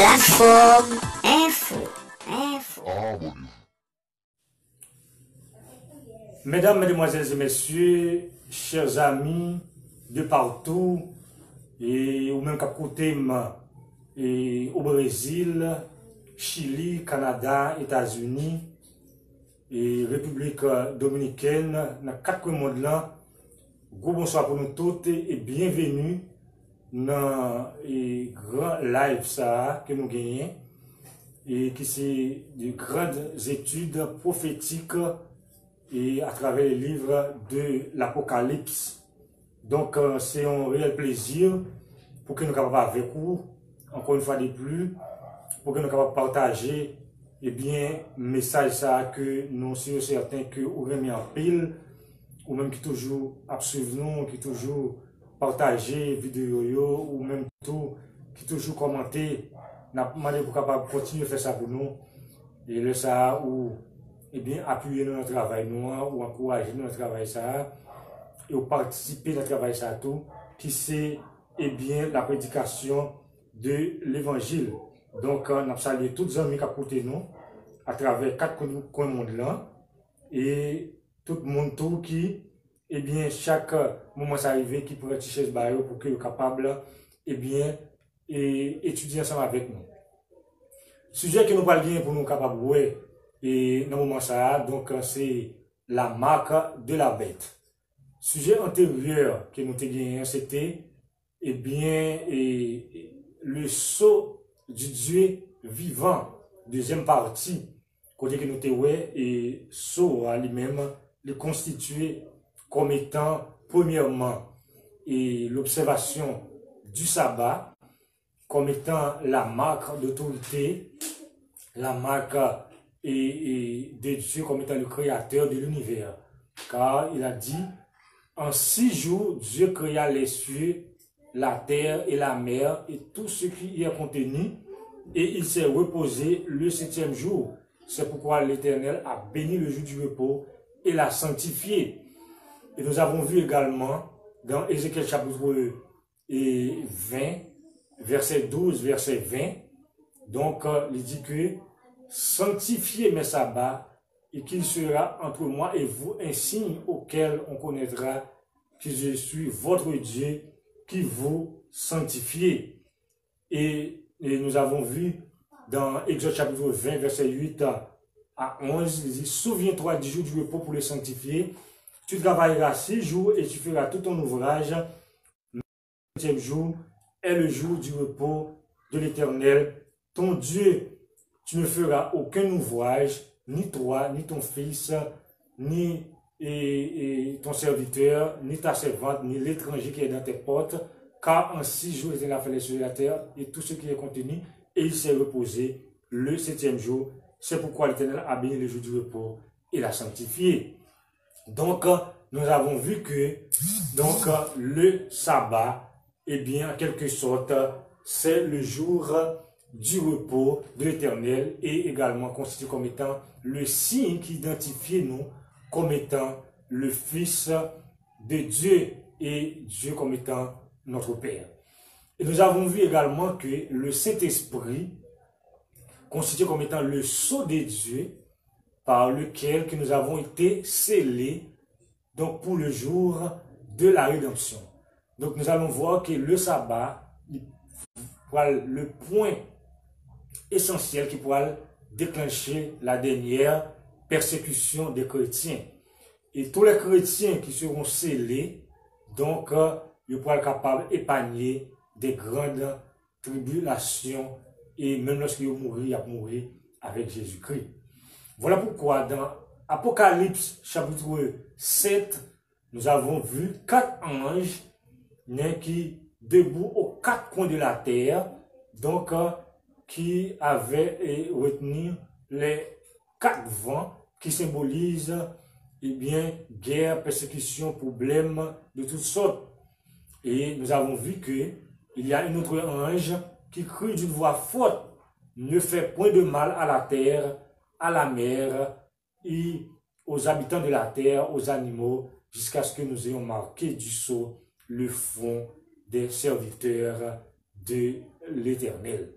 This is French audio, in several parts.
Plateforme Info. Mesdames, Mesdemoiselles et Messieurs, chers amis de partout, et ou même cap côté et au Brésil, Chili, Canada, États-Unis et République dominicaine, dans quatre mondes là, gros bonsoir pour nous toutes et bienvenue dans le grand live ça que nous gagnons et qui c'est de grandes études prophétiques et à travers les livres de l'Apocalypse. Donc c'est un réel plaisir pour que nous soyons capables avec vous, encore une fois de plus, pour que nous soyons capables de partager eh bien, message ça que nous sommes certains que vous remet en pile, ou même qui toujours suivent nous, qui toujours partager vidéo, ou même tout, qui toujours commenter, n'a pas demandé pour capable continuer à faire ça pour nous, et le ça ou eh bien, appuyer notre travail nous, ou encourager notre travail ça, et ou participer dans le travail ça tout, qui c'est eh bien la prédication de l'évangile. Donc, on a salué tous les amis qui ont côté nous, à travers quatre coins du monde là, et tout le monde tout qui, eh bien, chaque moment ça arrive, qui pourrait tirer ce barreau pour qu'ils soient capables, eh bien, et étudier ensemble avec nous. Sujet que nous parlons pour nous capables de et dans le moment ça, donc c'est la marque de la bête. Sujet antérieur que nous avons gagné, c'était eh bien le sceau du Dieu vivant, deuxième partie, côté que nous avons et sceau à lui-même, le constitué comme étant premièrement et l'observation du sabbat comme étant la marque d'autorité, la marque de Dieu comme étant le créateur de l'univers. Car il a dit, en 6 jours, Dieu créa les cieux, la terre et la mer et tout ce qui y est contenu, et il s'est reposé le 7e jour. C'est pourquoi l'Éternel a béni le jour du repos et l'a sanctifié. Et nous avons vu également dans Ézéchiel chapitre 20, verset 12, verset 20, donc il dit que sanctifiez mes sabbats et qu'il sera entre moi et vous un signe auquel on connaîtra que je suis votre Dieu qui vous sanctifie. Et nous avons vu dans Exode chapitre 20, verset 8 à 11, il dit, souviens-toi du jour du repos pour le sanctifier. Tu travailleras 6 jours et tu feras tout ton ouvrage. Le 7e jour est le jour du repos de l'Éternel, ton Dieu. Tu ne feras aucun ouvrage, ni toi, ni ton fils, ni ton serviteur, ni ta servante, ni l'étranger qui est dans tes portes, car en 6 jours, l'Éternel a fait les cieux et la terre et tout ce qui est contenu, et il s'est reposé le 7e jour. C'est pourquoi l'Éternel a béni le jour du repos et l'a sanctifié. Donc, nous avons vu que donc, le sabbat, eh bien, en quelque sorte, c'est le jour du repos de l'Éternel et également constitué comme étant le signe qui identifie nous comme étant le Fils de Dieu et Dieu comme étant notre Père. Et nous avons vu également que le Saint-Esprit constitué comme étant le sceau de Dieu par lequel que nous avons été scellés donc pour le jour de la rédemption. Donc nous allons voir que le sabbat est le point essentiel qui pourra déclencher la dernière persécution des chrétiens. Et tous les chrétiens qui seront scellés, donc ils pourront être capables d'épargner des grandes tribulations et même lorsqu'ils mourront, ils vont mourir avec Jésus-Christ. Voilà pourquoi dans Apocalypse chapitre 7, nous avons vu 4 anges qui debout aux 4 coins de la terre, donc qui avaient retenu les 4 vents qui symbolisent eh bien, guerre, persécution, problèmes de toutes sortes. Et nous avons vu qu'il y a un autre ange qui crie d'une voix forte, ne fait point de mal à la terre, à la mer et aux habitants de la terre, aux animaux, jusqu'à ce que nous ayons marqué du sceau le front des serviteurs de l'Éternel.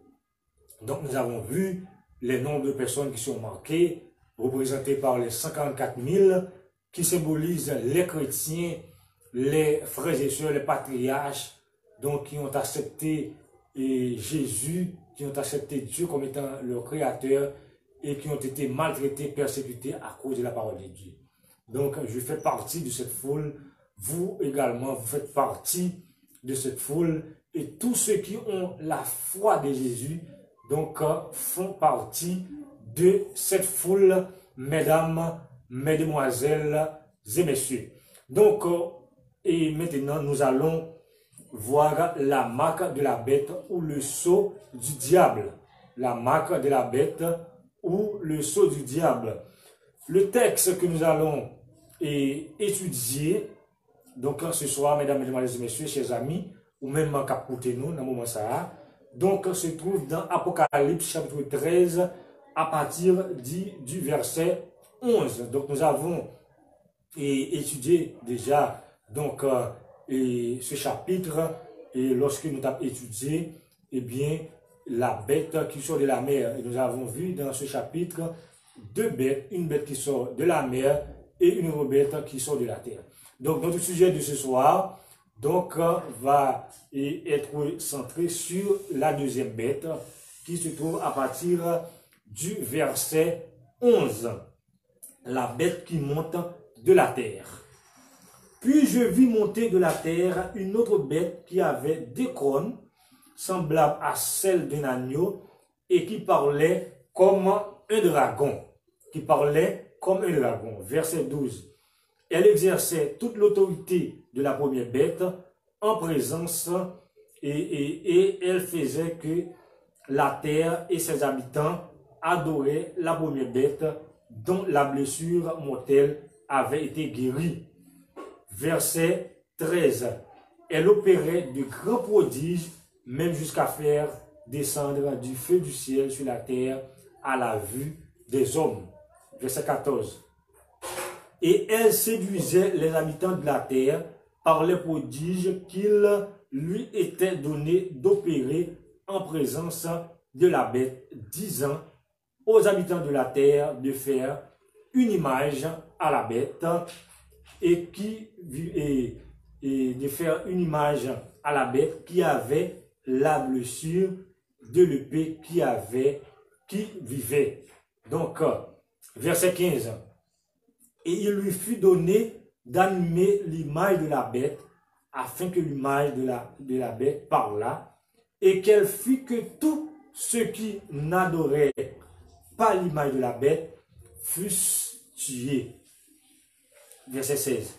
Donc nous avons vu les nombres de personnes qui sont marquées, représentées par les 54 000, qui symbolisent les chrétiens, les frères et sœurs, les patriarches, donc qui ont accepté Jésus, qui ont accepté Dieu comme étant leur créateur et qui ont été maltraités, persécutés à cause de la parole de Dieu. Donc je fais partie de cette foule, vous également, vous faites partie de cette foule et tous ceux qui ont la foi de Jésus, donc font partie de cette foule, mesdames, mesdemoiselles et messieurs. Donc, et maintenant, nous allons voir la marque de la bête ou le sceau du diable. La marque de la bête ou le sceau du diable. Le texte que nous allons étudier, donc ce soir, mesdames, mesdemoiselles et messieurs, chers amis, ou même capouter nous dans le moment ça, donc se trouve dans Apocalypse chapitre 13 à partir du verset 11. Donc nous avons étudié déjà donc ce chapitre et lorsque nous avons étudié, eh bien la bête qui sort de la mer. Et nous avons vu dans ce chapitre deux bêtes, une bête qui sort de la mer et une autre bête qui sort de la terre. Donc notre sujet de ce soir donc va être centré sur la deuxième bête qui se trouve à partir du verset 11. La bête qui monte de la terre. Puis je vis monter de la terre une autre bête qui avait des cornes, semblables à celles d'un agneau, et qui parlait comme un dragon. Qui parlait comme un dragon. Verset 12. Elle exerçait toute l'autorité de la première bête en présence et elle faisait que la terre et ses habitants adoraient la première bête dont la blessure mortelle avait été guérie. Verset 13. Elle opérait de grands prodiges, même jusqu'à faire descendre du feu du ciel sur la terre à la vue des hommes. Verset 14. Et elle séduisait les habitants de la terre par les prodiges qu'il lui était donné d'opérer en présence de la bête, disant aux habitants de la terre de faire une image à la bête et de faire une image à la bête qui avait la blessure de l'épée qui vivait. Donc, verset 15. Et il lui fut donné d'animer l'image de la bête, afin que l'image de la bête parlât, et qu'elle fit que tous ceux qui n'adoraient pas l'image de la bête fussent tués. Verset 16.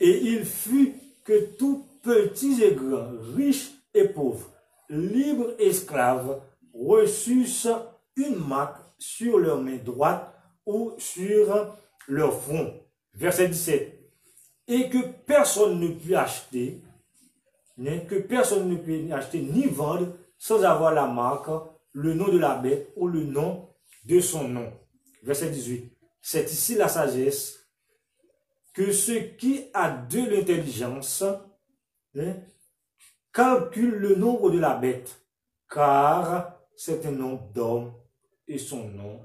Et il fut que tous petits et grands, riches et pauvres, libres et esclaves, reçussent une marque sur leur main droite ou sur leur front. Verset 17. Et que personne ne peut acheter, ni vendre sans avoir la marque, le nom de la bête ou le nom de son nom. Verset 18. C'est ici la sagesse, que ceux qui a de l'intelligence calculent le nombre de la bête, car c'est un nom d'homme et son nom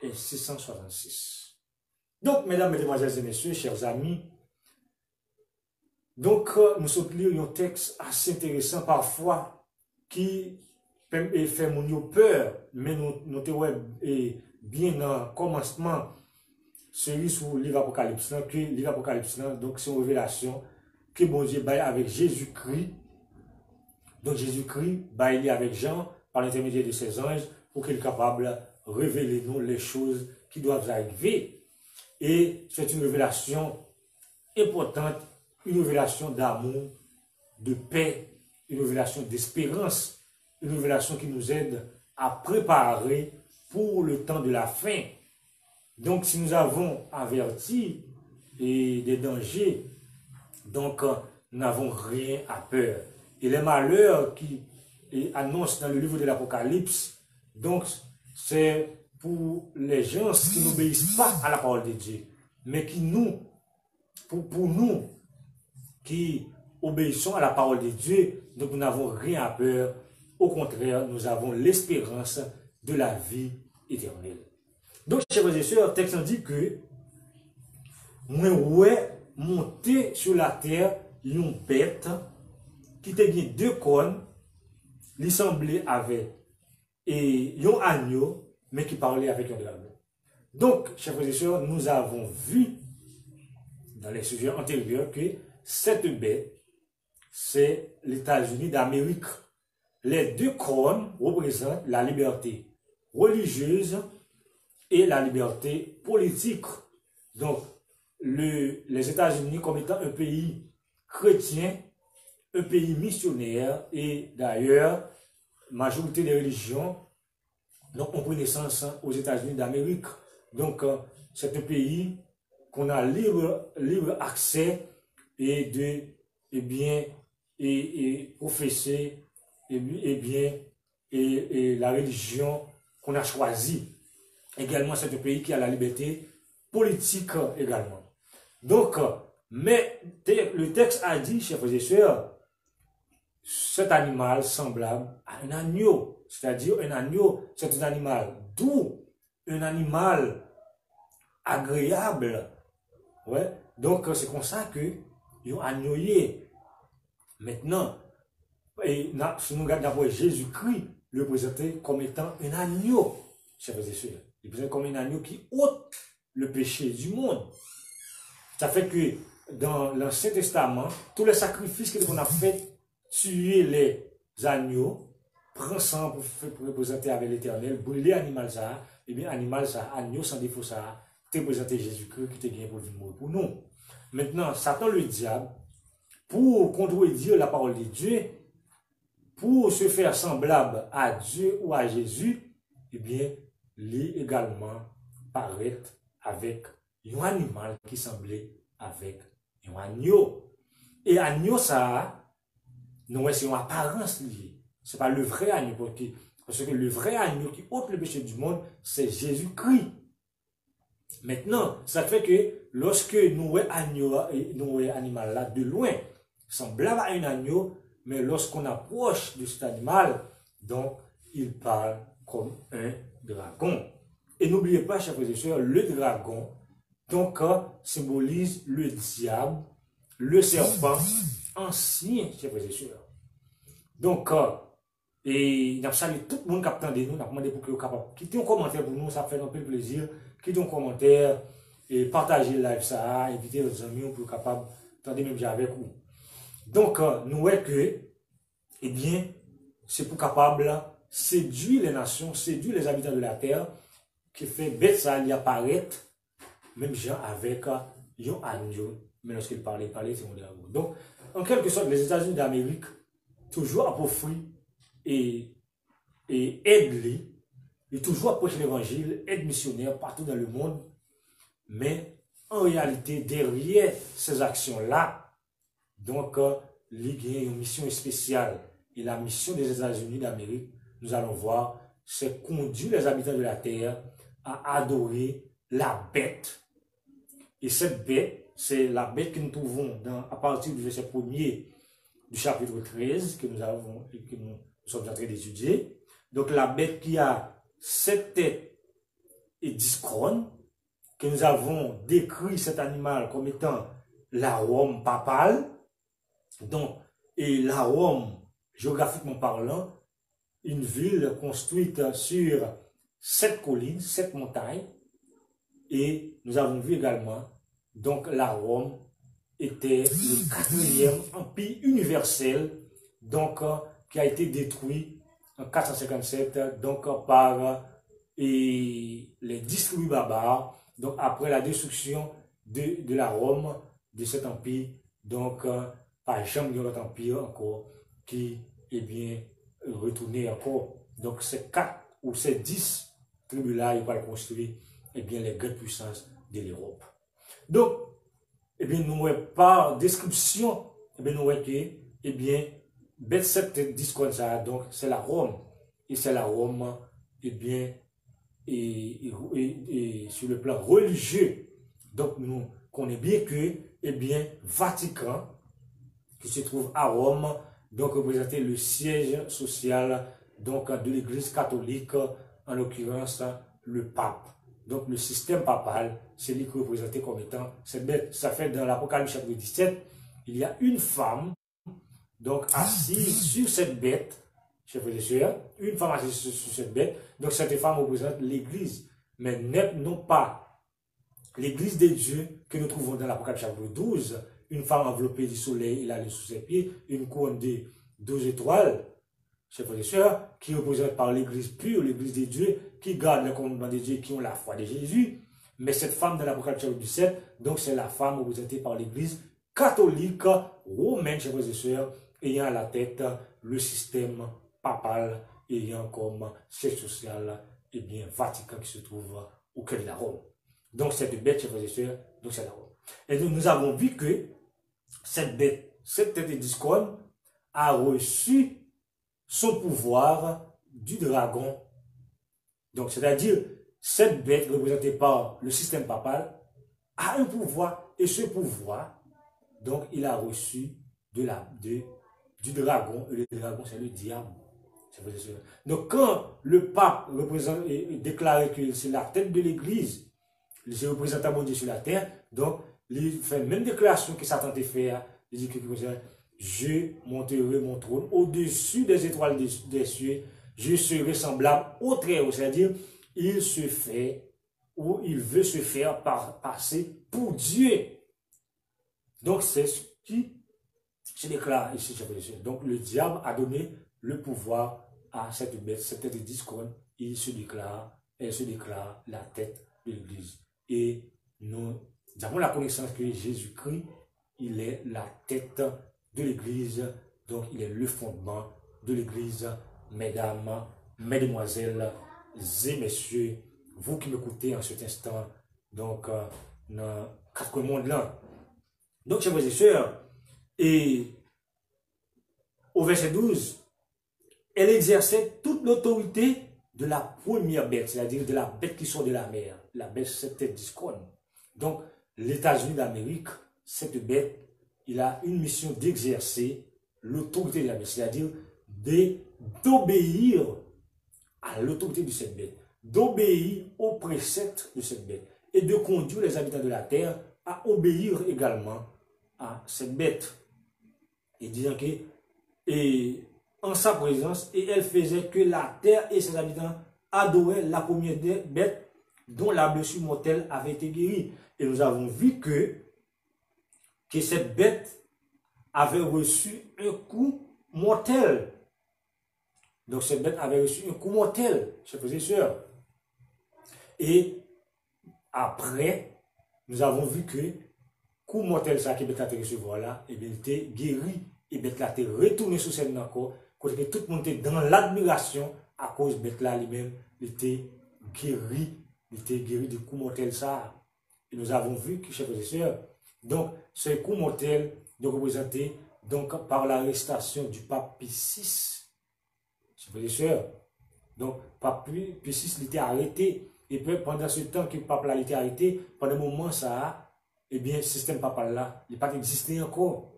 est 666. Donc, mesdames, mesdemoiselles et messieurs, chers amis, donc nous sommes lire un texte assez intéressant parfois qui fait mon peur, mais nous bien dans le commencement, celui sur le livre Apocalypse, que livre Apocalypse, donc c'est une révélation que bon Dieu baille avec Jésus-Christ. Donc Jésus-Christ baille avec Jean par l'intermédiaire de ses anges pour qu'il soit capable de révéler nous les choses qui doivent arriver. Et c'est une révélation importante, une révélation d'amour, de paix, une révélation d'espérance, une révélation qui nous aide à préparer pour le temps de la fin. Donc, si nous avons averti des dangers, donc nous n'avons rien à peur. Et les malheurs qui annoncent dans le livre de l'Apocalypse, donc c'est pour les gens qui n'obéissent pas à la parole de Dieu, mais qui pour nous qui obéissons à la parole de Dieu, donc nous n'avons rien à peur. Au contraire, nous avons l'espérance de la vie éternelle. Donc, chers frères et sœurs, le texte dit que moi, ouais, monter sur la terre, une bête qui te dit deux cornes, qui semblait avec et un agneau, mais qui parlait avec un dragon. Donc, chers frères et sœurs, nous avons vu dans les sujets antérieurs que cette bête, c'est les États-Unis d'Amérique. Les deux couronnes représentent la liberté religieuse et la liberté politique. Donc, les États-Unis comme étant un pays chrétien, un pays missionnaire, et d'ailleurs, majorité des religions ont pris naissance aux États-Unis d'Amérique. Donc, c'est un pays qu'on a libre accès et professer et la religion qu'on a choisie. Également, c'est un pays qui a la liberté politique également. Donc, mais le texte a dit, chers frères et sœurs, cet animal semblable à un agneau, c'est-à-dire un agneau, c'est un animal doux, un animal agréable. Ouais. Donc, c'est comme ça que ils ont agnoyé. Maintenant, et si nous regardons d'abord Jésus-Christ, le présenter comme étant un agneau, chers frères et sœurs. Il présente comme un agneau qui ôte le péché du monde. Ça fait que dans l'Ancien Testament, tous les sacrifices qu'on a fait, tuer les agneaux, prendre sang pour représenter avec l'Éternel, brûler l'animal ça, et bien animal ça, agneau sans défaut ça, te présenter Jésus-Christ qui te gagné pour venir mourir pour nous. Maintenant, Satan le diable, pour contredire la parole de Dieu, pour se faire semblable à Dieu ou à Jésus, eh bien, lui également paraît avec un animal qui semblait avec un agneau. Et agneau, ça, non, c'est une apparence liée. Ce n'est pas le vrai agneau. Parce que le vrai agneau qui ôte le péché du monde, c'est Jésus-Christ. Maintenant, ça fait que lorsque nous voyons agneau et nous voyons animal là de loin, semblable à un agneau, mais lorsqu'on approche de cet animal, donc il parle comme un dragon. Et n'oubliez pas, chers frères et sœurs, le dragon, donc, symbolise le diable, le serpent ancien, chers frères et sœurs. Donc, et nous saluons tout le monde qui a attendu nous, nous avons demandé pour que vous capable quitter un commentaire pour nous, ça fait un peu plaisir. Quittez un commentaire et partagez le live ça, invitez vos amis pour être capable d'attendre même avec vous. Donc, nous voyons que, eh bien, c'est pour capable séduire les nations, séduire les habitants de la terre, qui fait bête ça, il apparaît, même gens avec un agneau, mais lorsqu'il parlait, c'est mon dragon. Donc, en quelque sorte, les États-Unis d'Amérique, toujours approuvent et aident et toujours approchent l'évangile, aident missionnaires partout dans le monde, mais en réalité, derrière ces actions-là, donc, il y a une mission spéciale. Et la mission des États-Unis d'Amérique, nous allons voir, c'est conduire les habitants de la terre à adorer la bête. Et cette bête, c'est la bête que nous trouvons à partir du verset 1er du chapitre 13 que nous sommes en train d'étudier. Donc, la bête qui a 7 têtes et 10 couronnes, que nous avons décrit cet animal comme étant la Rome papale. Donc, et la Rome, géographiquement parlant, une ville construite sur 7 collines, 7 montagnes. Et nous avons vu également, donc la Rome était le 4e empire universel, donc qui a été détruit en 457, donc par les 10 tribus barbares, donc après la destruction de la Rome, de cet empire, donc par jamais de l'autre empire encore qui est bien retourné encore. Donc ces 4 ou ces 10 tribus-là, ils vont construire bien les grandes puissances de l'Europe. Donc, bien, nous par description, nous voyons que, bien, cette discours ça, donc c'est la Rome. Et c'est la Rome, bien, et sur le plan religieux. Donc, nous connaissons bien que, bien, Vatican, qui se trouve à Rome, donc représentait le siège social donc, de l'Église catholique en l'occurrence le pape. Donc le système papal, c'est lui qui est représenté comme étant cette bête. Ça fait dans l'Apocalypse chapitre 17, il y a une femme donc assise sur cette bête, chers frères et sœurs, une femme assise sur cette bête. Donc cette femme représente l'Église, mais non pas l'Église de Dieu que nous trouvons dans l'Apocalypse chapitre 12, une femme enveloppée du soleil, il a sous ses pieds, une couronne de 12 étoiles, chers frères et sœurs, qui représente par l'Église pure, l'Église de Dieu, qui garde le commandement de Dieu, qui ont la foi de Jésus. Mais cette femme dans l'Apocalypse chapitre 17, donc c'est la femme représentée par l'Église catholique romaine, chers frères et sœurs, ayant à la tête le système papal, ayant comme siège social, et bien, Vatican qui se trouve au cœur de la Rome. Donc cette bête, chers frères et sœurs, donc c'est la Rome. Et donc nous avons vu que cette bête, cette tête de discorde, a reçu son pouvoir du dragon. Donc, c'est-à-dire, cette bête représentée par le système papal a un pouvoir, et ce pouvoir, donc, il a reçu du dragon, et le dragon, c'est le diable. Donc, quand le pape représente et déclare que c'est la tête de l'Église, le représentant de Dieu sur la terre, donc, il fait la même déclaration que Satan a fait, il dit que je monterai mon trône au-dessus des étoiles des cieux, je serai semblable au Très-Haut, c'est-à-dire, il se fait, ou il veut se faire passer pour Dieu. Donc, c'est ce qui se déclare ici. Donc, le diable a donné le pouvoir à cette bête, cette tête de discorde, elle se déclare la tête de l'Église. Et nous avons la connaissance que Jésus-Christ, il est la tête de l'Église, donc il est le fondement de l'Église. Mesdames, mesdemoiselles et messieurs, vous qui m'écoutez en cet instant, donc dans quatre mondes là. Donc, chers frères et sœurs, et au verset 12, elle exerçait toute l'autorité de la première bête, c'est-à-dire de la bête qui sort de la mer, la bête cette tête discorde. Donc, les États-Unis d'Amérique, cette bête, il a une mission d'exercer l'autorité de la bête, c'est-à-dire d'obéir à l'autorité de cette bête, d'obéir aux préceptes de cette bête et de conduire les habitants de la terre à obéir également à cette bête. Et disant que, et en sa présence, et elle faisait que la terre et ses habitants adoraient la première bête dont la blessure mortelle avait été guérie. Et nous avons vu que cette bête avait reçu un coup mortel. Donc cette bête avait reçu un coup mortel, chers frères et sœurs. Et après, nous avons vu que coup mortel ça que bête a recevoir là, et bien il était guéri, et bête là était retourné sur scène encore, quand tout le monde était dans l'admiration à cause de bête là lui-même, il était guéri du coup mortel ça. Et nous avons vu que, chers frères et sœurs, donc ce coup mortel donc représenté donc par l'arrestation du pape Pie VI. Chers frères et sœurs, donc pape Pie VI il était arrêté, et puis pendant ce temps que le pape là était arrêté, pendant un moment ça, eh bien le système papal là, il n'a pas existé encore.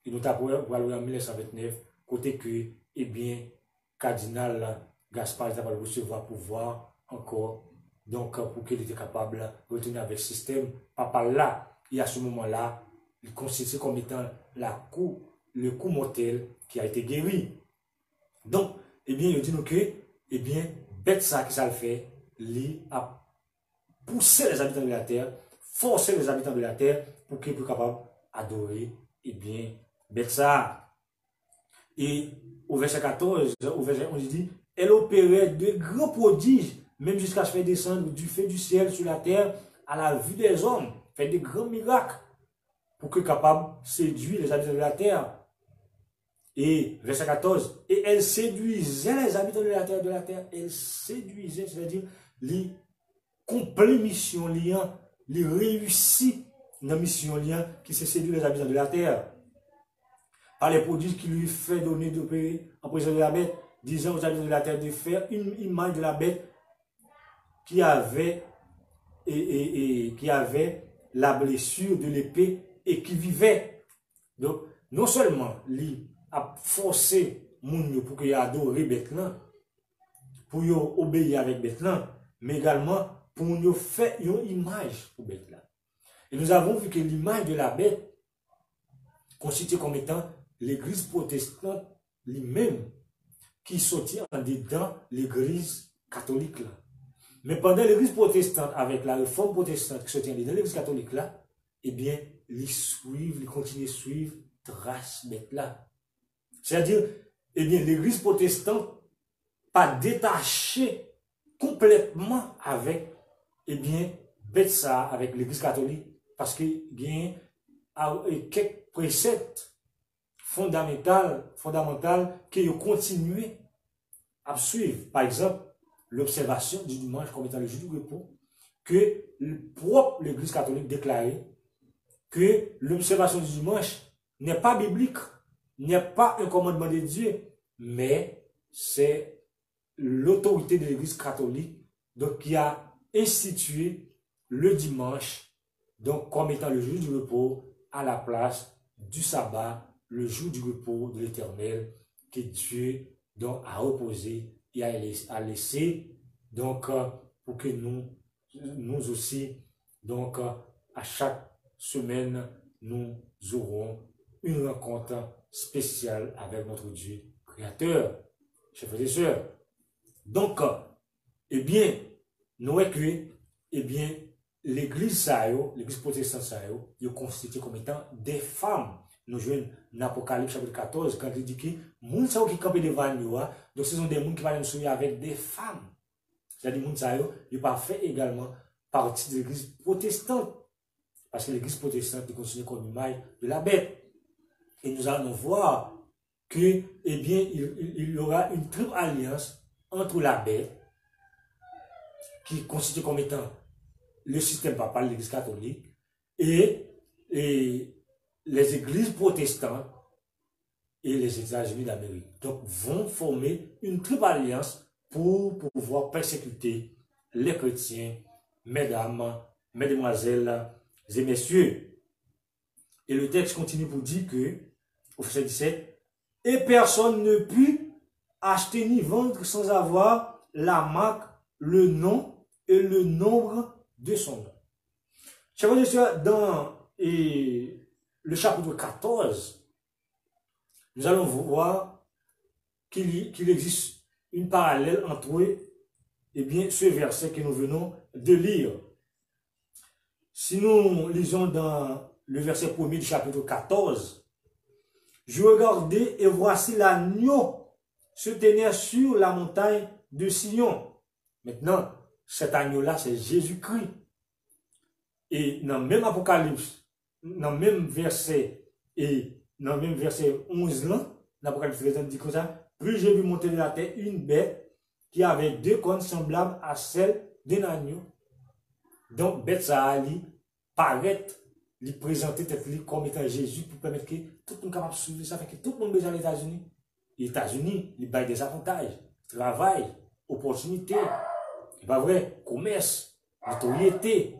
Et nous avons en 1929, côté que, eh bien, cardinal Gaspard a recevoir pouvoir encore, donc pour qu'il était capable de retourner avec le système papal là. Et à ce moment-là, il considère comme étant le coup mortel qui a été guéri. Donc, eh bien, il dit nous que, eh bien, bête ça qui ça le fait, lui a poussé les habitants de la terre, forcé les habitants de la terre pour qu'ils soient capables d'adorer, eh bien, bête ça. Et au verset 14, au verset 11, il dit, elle opérait de grands prodiges, même jusqu'à se faire descendre du feu du ciel sur la terre à la vue des hommes, fait de grands miracles pour qu'ils soient capables de séduire les habitants de la terre. Et verset 14, et elle séduisait les habitants de la terre, elle séduisait, c'est-à-dire les complètes missions liant, les réussit dans la mission liant qui se séduit les habitants de la terre. Par les prodiges qui lui fait donner d'opérer en présence de la bête, disant aux habitants de la terre de faire une image de la bête qui avait qui avait la blessure de l'épée et qui vivait. Donc, non seulement lui a forcé moun pour qu'il adore bête là, pour yo obéir avec bête là, mais également pour nous faire une image pour bête là. Et nous avons vu que l'image de la bête constituée comme étant l'église protestante lui-même qui sortit en dedans l'église catholique là. Mais pendant l'église protestante, avec la réforme protestante qui sortit en dedans l'église catholique là, eh bien, ils continuent à suivre trace bête là. C'est-à-dire, eh bien, l'église protestante pas détachée complètement avec, eh bien, bête ça, avec l'église catholique, parce qu'il y a quelques préceptes fondamentaux qu'ils ont continué à suivre. Par exemple, l'observation du dimanche comme étant le jour du repos, que l'église catholique déclarait que l'observation du dimanche n'est pas biblique, n'est pas un commandement de Dieu, mais c'est l'autorité de l'église catholique donc, qui a institué le dimanche donc, comme étant le jour du repos à la place du sabbat, le jour du repos de l'Éternel que Dieu donc, a reposé et a laissé donc, pour que nous aussi, donc, à chaque semaine, nous aurons une rencontre spéciale avec notre Dieu créateur. Chers frères et sœurs, donc, eh bien, nous voyons que, eh bien, l'église protestante, est constituée comme étant des femmes. Nous jouons dans l'Apocalypse chapitre 14, quand il dit que les gens qui campent devant nous, donc ce sont des gens qui vont nous souiller avec des femmes. C'est-à-dire que les gens qui pas fait également partie de l'église protestante. Parce que l'église protestante est considérée comme image de la bête. Et nous allons voir que, eh bien, il y aura une triple alliance entre la bête, qui est considérée comme étant le système papal, l'église catholique, et les églises protestantes et les États-Unis d'Amérique. Donc, vont former une triple alliance pour pouvoir persécuter les chrétiens, mesdames, mesdemoiselles et messieurs. Et le texte continue pour dire que, au verset 17, et personne ne put acheter ni vendre sans avoir la marque, le nom et le nombre de son nom. Chers frères et sœurs, dans le chapitre 14, nous allons voir qu'il existe une parallèle entre eh bien, ce verset que nous venons de lire. Si nous lisons dans le verset 1er du chapitre 14, je regardais et voici l'agneau se tenait sur la montagne de Sion. Maintenant, cet agneau-là, c'est Jésus-Christ. Et dans le même Apocalypse, dans le même verset, et dans le même verset 11, là, l'Apocalypse 13 dit comme ça, puis j'ai vu monter de la terre une bête qui avait deux cornes semblables à celles d'un agneau. Donc, bête ça allait paraître, lui présenter comme étant Jésus pour permettre que tout le monde capable de suivre ça, fait que tout le monde besoin des États-Unis. Les États-Unis, ils baillent des avantages, travail, opportunités, c'est pas vrai, commerce, notoriété,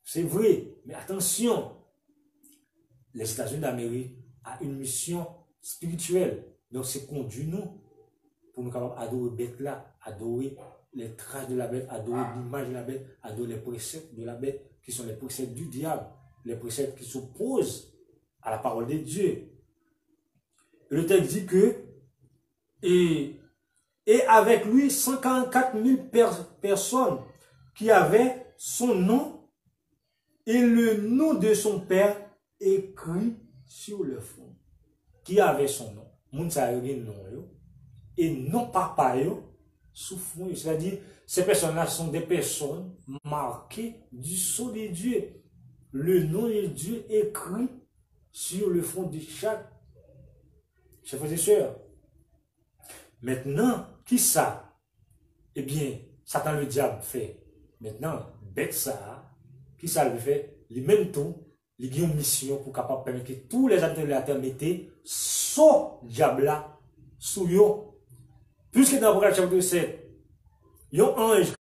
c'est vrai, mais attention, les États-Unis d'Amérique ont une mission spirituelle, donc c'est conduit nous pour nous capables adorer bête là, adorer les traces de la bête, adorer l'image de la bête, adorer les préceptes de la bête, qui sont les préceptes du diable, les préceptes qui s'opposent à la parole de Dieu. Et le texte dit que, et avec lui 144 000 personnes qui avaient son nom et le nom de son père écrit sur le front. Qui avait son nom? Moun sa yo gen nom yo, et non papa yo sous front. C'est-à-dire, ces personnes-là sont des personnes marquées du sceau de Dieu. Le nom de Dieu écrit sur le front de chaque chers frères et sœurs. Maintenant, qui ça? Eh bien, Satan le diable fait. Maintenant, bête ça, qui ça le fait? Les mêmes tout, il y a une mission pour capable permettre que tous les habitants de la terre mettent son diable là sous yo. Puisque dans l'Apocalypse chapitre 7, il y a un ange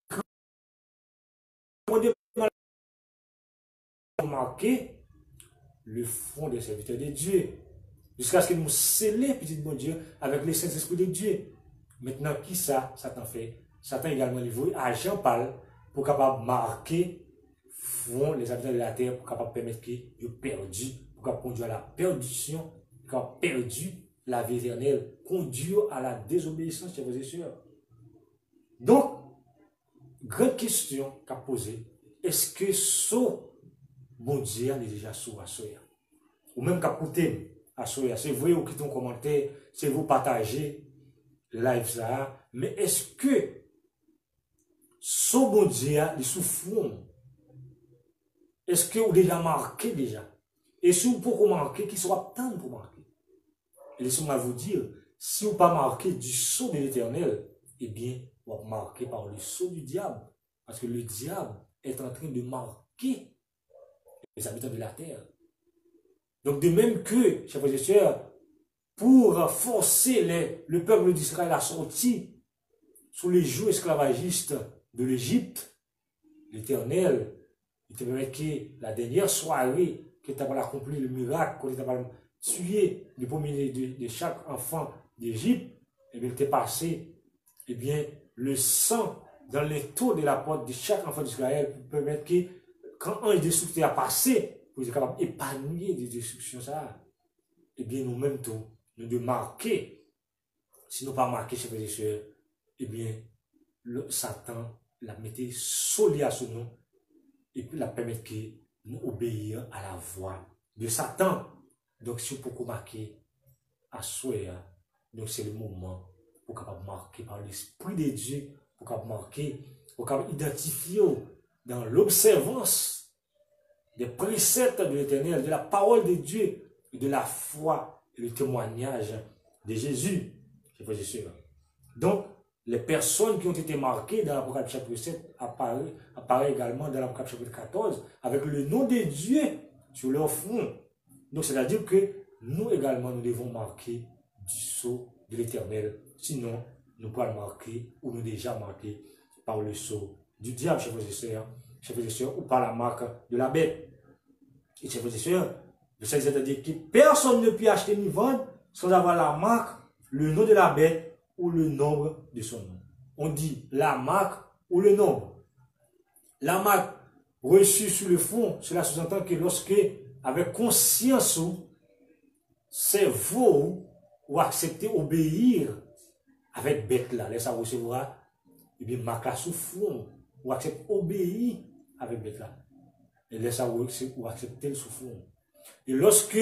qui a marqué le front des serviteurs de Dieu. Jusqu'à ce qu'ils nous scellent, petit bon Dieu, avec les Saint-Esprit de Dieu. Maintenant, qui ça, Satan fait? Satan également livré à Jean Paul pour capable marquer font les habitants de la terre pour capable permettre qu'ils perdu, pour capable conduire à la perdition, pour capable perdu la vie éternelle, conduire à la désobéissance, chers frères et sœurs. Donc, grande question qu'a posée, est-ce que ce bon Dieu est déjà sous à soya? Ou même qu'a coûté à soya? C'est vrai ou qui ton commentaire, c'est vous partager live ça, mais est-ce que ce bon Dieu est sous fond? Est-ce que vous déjà marqué déjà? Et si vous pouvez marquer, qu'il soit temps pour marquer. Et laissez-moi vous dire, si vous pas marqué du sceau de l'éternel, eh bien, vous êtes marqué par le sceau du diable. Parce que le diable est en train de marquer les habitants de la terre. Donc, de même que, chers frères et sœurs, pour forcer le peuple d'Israël à sortir sous les jougs esclavagistes de l'Égypte, l'Éternel, il te permet que la dernière soirée que tu as accompli le miracle, que tu as tué le premier de chaque enfant d'Égypte, et bien, il t'est passé, eh bien, le sang dans les taux de la porte de chaque enfant d'Israël pour permettre que, quand un destructeur a passé, vous êtes capable d'épargner des destructions, ça. Eh bien, nous-mêmes, nous devons marquer. Si nous ne pas marquer, chers frères et sœurs, eh bien, le Satan la mettait solide à ce nom et puis la permettre que nous obéir à la voix de Satan. Donc, si vous pouvez marquer à soi, donc c'est le moment pour capable marquer par l'Esprit de Dieu, pour capable marquer, pour capable identifier dans l'observance des préceptes de l'Éternel, de la parole de Dieu, et de la foi et le témoignage de Jésus. Donc, les personnes qui ont été marquées dans l'Apocalypse chapitre 7 apparaissent également dans l'Apocalypse chapitre 14 avec le nom de Dieu sur leur front. Donc, c'est-à-dire que nous également, nous devons marquer du sceau de l'Éternel. Sinon, nous pourrons marquer ou nous déjà marqués par le sceau du diable, chers frères et sœurs, ou par la marque de la bête. Et chers frères et sœurs, c'est-à-dire que personne ne peut acheter ni vendre sans avoir la marque, le nom de la bête ou le nombre de son nom. On dit la marque ou le nombre. La marque reçue sur le front, cela sous-entend que lorsque, avec conscience, c'est vous ou accepter obéir avec bête là, laissez recevoir, et bien marque là sous front, ou accepter obéir avec bête là, et laissez ou accepter le sous front. Et lorsque,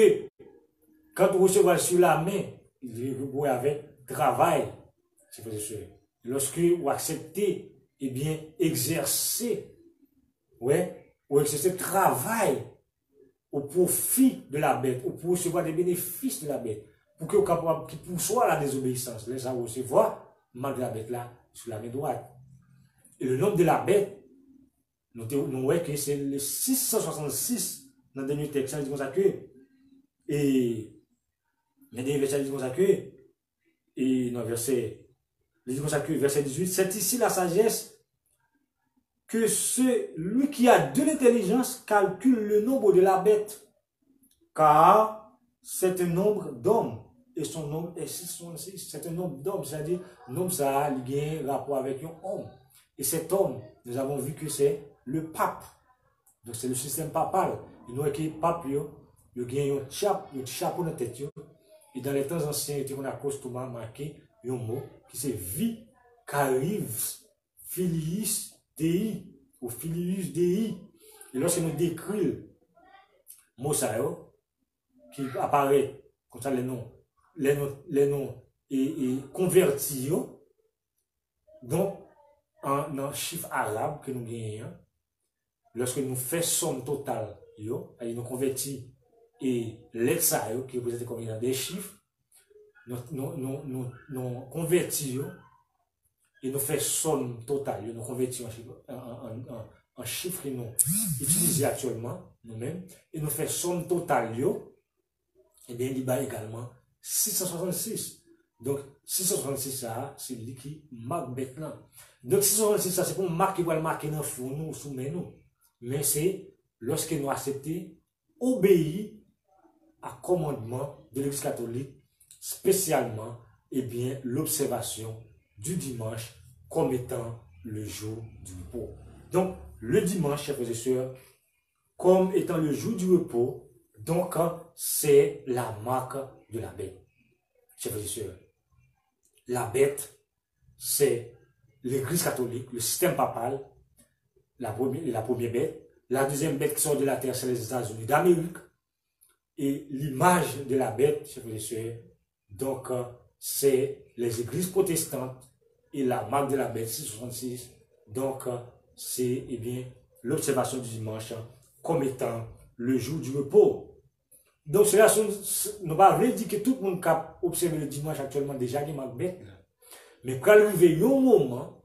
quand vous recevez sur la main, vous avec travail, c'est pas sûr. Lorsque vous acceptez, eh bien, exercer, ouais, ou exercer travail au profit de la bête, ou pour recevoir des bénéfices de la bête, pour que vous capable qui poursuit la désobéissance, laissez recevoir, mal de la bête là, sur la main droite. Et le nombre de la bête, nous voyons que c'est le 666 dans le dernier texte, il dit comme ça que, et le dernier verset dit comme ça que, et dans verset, il dit comme ça que, verset 18, c'est ici la sagesse que celui qui a de l'intelligence calcule le nombre de la bête, car c'est un nombre d'hommes, et son nombre est 666, c'est un nombre d'hommes, c'est-à-dire, nombre ça a un rapport avec un homme. Et cet homme, nous avons vu que c'est le pape. Donc c'est le système papal. Et nous avons que le pape, il a un chapeau dans la tête. Et dans les temps anciens, il y a un costume marqué, un mot qui c'est vicarius filius Dei, ou filius Dei. Et lorsque nous décrivons le mot ça, qui apparaît comme ça, les noms et convertis, donc en chiffre arabe que nous gagnons, lorsque nous faisons somme totale, nous convertis et l'exa qui représente comme des chiffres, nous convertis et nous faisons somme totale, nous convertis en chiffres que nous utilisons actuellement, nous-mêmes, et nous faisons somme totale, et bien il y a également 666. Donc 666, c'est lui qui marque maintenant. Donc 666, c'est pour marquer qui va marquer dans le fond, nous, soumet nous. Mais c'est lorsque nous acceptons, obéir à commandement de l'Église catholique, spécialement, eh bien, l'observation du dimanche comme étant le jour du repos. Donc, le dimanche, chers frères et sœurs, comme étant le jour du repos, donc c'est la marque de la bête. Chers frères et sœurs, la bête, c'est l'Église catholique, le système papal, la première bête. La deuxième bête qui sort de la terre, c'est les États-Unis d'Amérique. Et l'image de la bête, chers frères et sœurs, donc c'est les églises protestantes et la marque de la bête 666. Donc c'est bien l'observation du dimanche comme étant le jour du repos. Donc cela ne va pas dire que tout le monde a observé le dimanche actuellement déjà qui marque bête. Mais pour arriver au moment,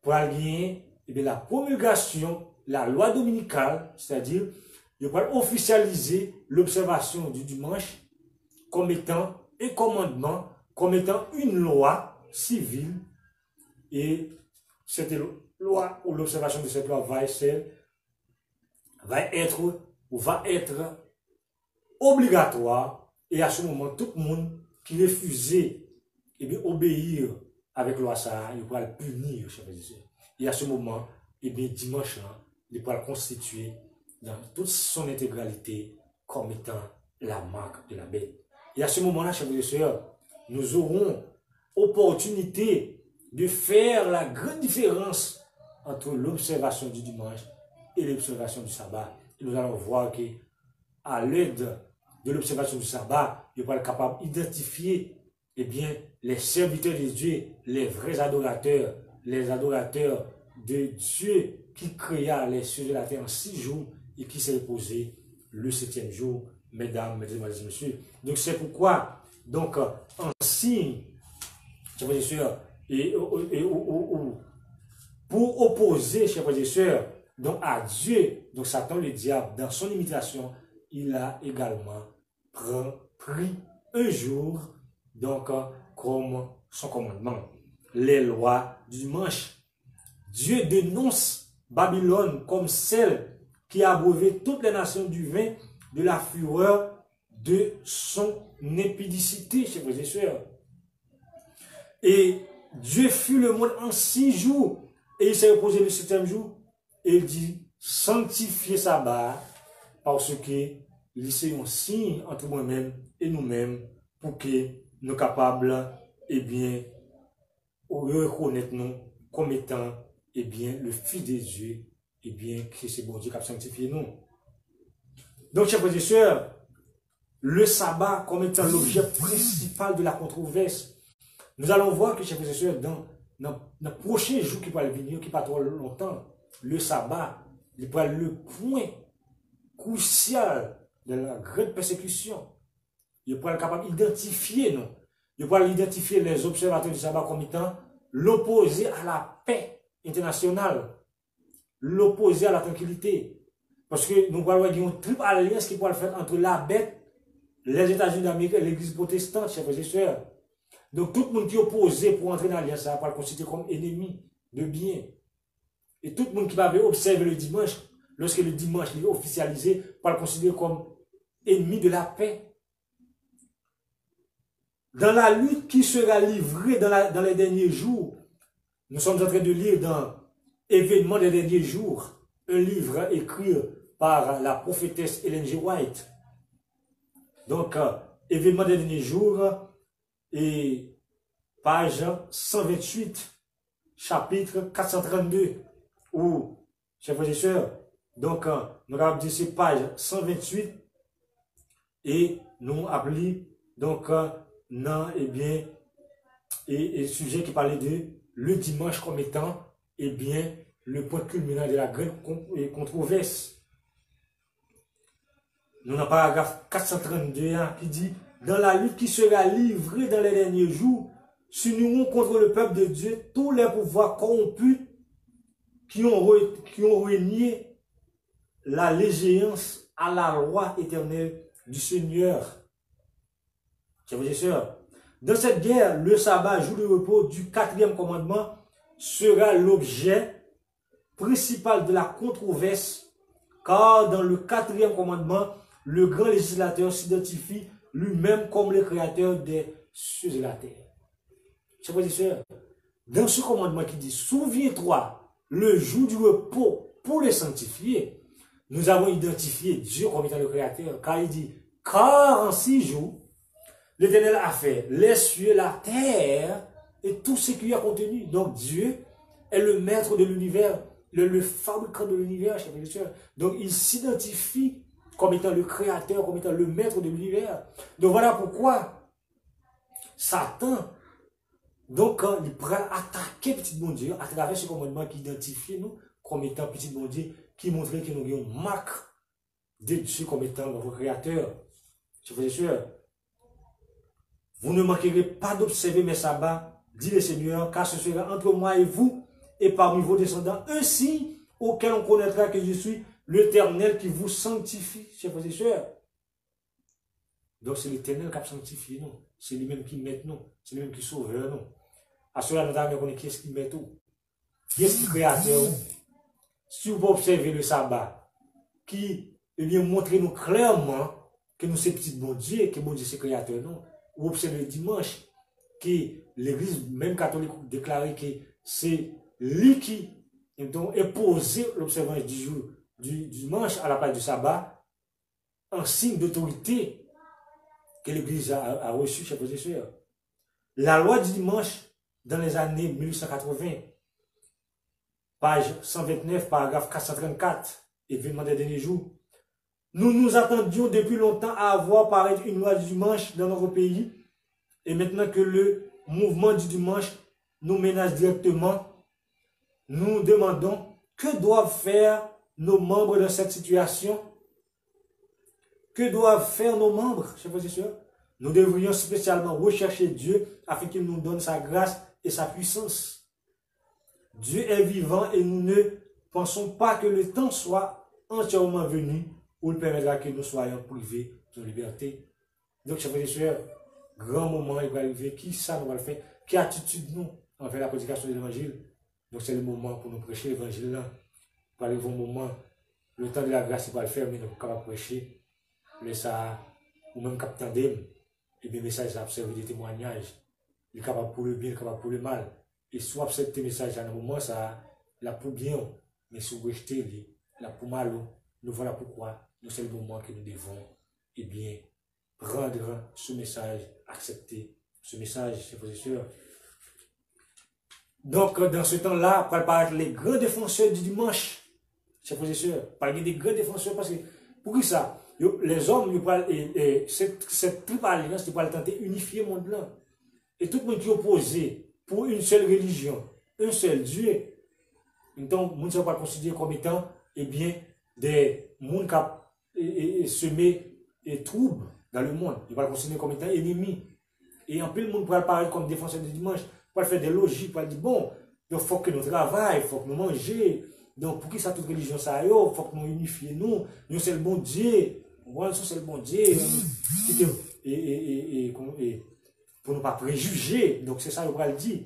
pour aller la promulgation, la loi dominicale, c'est-à-dire il va officialiser l'observation du dimanche comme étant un commandement, comme étant une loi civile. Et cette loi, ou l'observation de cette loi va être obligatoire. Et à ce moment, tout le monde qui refusait obéir avec la loi ça, il va le punir, chers frères et sœurs. Et à ce moment, dimanche, il va le constituer dans toute son intégralité comme étant la marque de la bête. Et à ce moment-là, chers frères et sœurs, nous aurons opportunité de faire la grande différence entre l'observation du dimanche et l'observation du sabbat. Et nous allons voir que à l'aide de l'observation du sabbat, il va être capable d'identifier les serviteurs de Dieu, les vrais adorateurs, les adorateurs de Dieu qui créa les cieux et la terre en 6 jours et qui s'est reposé le 7e jour, mesdames, mesdemoiselles et messieurs. Donc c'est pourquoi, donc, en signe, chers frères et sœurs, pour opposer, chers frères et sœurs, donc à Dieu, donc Satan le diable, dans son imitation, il a également pris un jour, donc comme son commandement, les lois du dimanche. Dieu dénonce Babylone comme celle qui a abreuvé toutes les nations du vin de la fureur de son impudicité, chers frères et sœurs. Et Dieu fut le monde en 6 jours, et il s'est reposé le 7e jour, et il dit, sanctifiez sabbat, parce que c'est un signe entre moi-même et nous-mêmes, pour que nous capables, reconnaître nous comme étant, le Fils de Dieu, que c'est bon Dieu qui a sanctifié nous. Donc, chers frères et sœurs, le sabbat comme étant l'objet principal de la controverse. Nous allons voir que, chers frères et sœurs, dans le prochain jour qui va venir, qui pas trop longtemps, le sabbat, il va être le point crucial de la grande persécution. Il va être capable d'identifier, non? Il va identifier les observateurs du sabbat comme étant l'opposé à la paix internationale, l'opposé à la tranquillité. Parce que nous voyons une triple alliance qui peut le faire entre la bête, les États-Unis d'Amérique et l'Église protestante, chers frères et sœurs. Donc tout le monde qui est opposé pour entrer dans l'alliance, ça va le considérer comme ennemi de bien. Et tout le monde qui va observer le dimanche, lorsque le dimanche est officialisé, va le considérer comme ennemi de la paix. Dans la lutte qui sera livrée dans les derniers jours, nous sommes en train de lire dans Événements des derniers jours, un livre écrit par la prophétesse Ellen G. White. Donc, Événements des derniers jours, et page 128, chapitre 432, où, chers frères et sœurs, donc, nous avons dit c'est page 128, et nous appelons, donc, non, et sujet qui parlait de le dimanche comme étant, le point culminant de la grande controverse. Nous avons un paragraphe 432 qui dit, dans la lutte qui sera livrée dans les derniers jours, s'uniront contre le peuple de Dieu tous les pouvoirs corrompus qui ont renié l'allégeance à la loi éternelle du Seigneur. Chers frères et sœurs, dans cette guerre, le sabbat, jour de repos du 4e commandement, sera l'objet principal de la controverse, car dans le 4e commandement, le grand législateur s'identifie lui-même comme le créateur des cieux et la terre. Chers frères et sœurs, dans ce commandement qui dit, souviens-toi le jour du repos pour le sanctifier, nous avons identifié Dieu comme étant le Créateur, car il dit, car en 6 jours, l'Éternel a fait les cieux, la terre et tout ce qui y a contenu. Donc Dieu est le maître de l'univers, le fabricant de l'univers, chers frères et sœurs. Donc il s'identifie comme étant le Créateur, comme étant le maître de l'univers. Donc voilà pourquoi Satan, donc quand il prend attaquer petit bon Dieu à travers ce commandement qui identifie nous comme étant petit bon Dieu, qui montrait que nous avons une marque de Dieu comme étant notre Créateur. Chers frères et sœurs, vous ne manquerez pas d'observer mes sabbats, dit le Seigneur, car ce sera entre moi et vous, et parmi vos descendants, un signe auquel on connaîtra que je suis l'Éternel qui vous sanctifie, chers frères et sœurs. Donc c'est l'Éternel qui a sanctifié nous. C'est lui-même qui met nous. C'est lui-même qui sauve nous. À cela, nous avons connaître qui est-ce qui met tout. Qui est-ce qui est créateur. Si vous observez le sabbat, qui vient montrer nous clairement que nous sommes petits bon Dieu, que bon Dieu c'est créateur, non? Vous observez le dimanche, que l'église, même catholique, déclaré que c'est lui qui est posé l'observance du jour du dimanche à la place du sabbat, en signe d'autorité que l'église a reçu, chers frères et sœurs. La loi du dimanche, dans les années 1880, page 129, paragraphe 434, événement des derniers jours, nous nous attendions depuis longtemps à avoir paraître une loi du dimanche dans notre pays. Et maintenant que le mouvement du dimanche nous menace directement, nous demandons que doivent faire nos membres dans cette situation. Que doivent faire nos membres, chers frères et sœurs? Nous devrions spécialement rechercher Dieu afin qu'il nous donne sa grâce et sa puissance. Dieu est vivant et nous ne pensons pas que le temps soit entièrement venu où il permettra que nous soyons privés de liberté. Donc, chers frères et sœurs, grand moment il va arriver. Qui ça nous va le faire? Quelle attitude nous envers la prédication de l'évangile? Donc, c'est le moment pour nous prêcher l'évangile là. Pour arriver au moment, le temps de la grâce, il va le faire, mais nous ne pouvons pas prêcher. Mais ça, ou même capitaine d'âme, et bien, message à observer des témoignages. Il est capable pour le bien, il est capable pour le mal. Et soit accepter message à un moment, ça, la pour bien, mais si vous rejetez, la pour mal, nous voilà pourquoi nous c'est le moment que nous devons, eh bien, prendre ce message, accepter ce message, chers frères et sœurs. Donc, dans ce temps-là, pour paraître les grands défenseurs du dimanche, chers frères et sœurs, parmi des grands défenseurs, parce que, pour qui ça? Les hommes, cette triple alliance, ils vont tenter d'unifier le monde là. Et tout le monde qui est opposé pour une seule religion, un seul Dieu, donc, nous ne sommes pas considérés comme étant, eh bien, des gens qui semé et troubles dans le monde. Ils vont le considérer comme étant ennemis. Et en plus, le monde pourra parler comme défenseur du dimanche, pour faire des logiques, pour dire, bon, il faut que nous travaillions, il faut que nous mangions. Donc, pour qui ça toute religion ça, il faut que nous unifions nous c'est le bon Dieu. Voilà, c'est le bon Dieu. Et pour ne pas préjuger. Donc, c'est ça que je dire.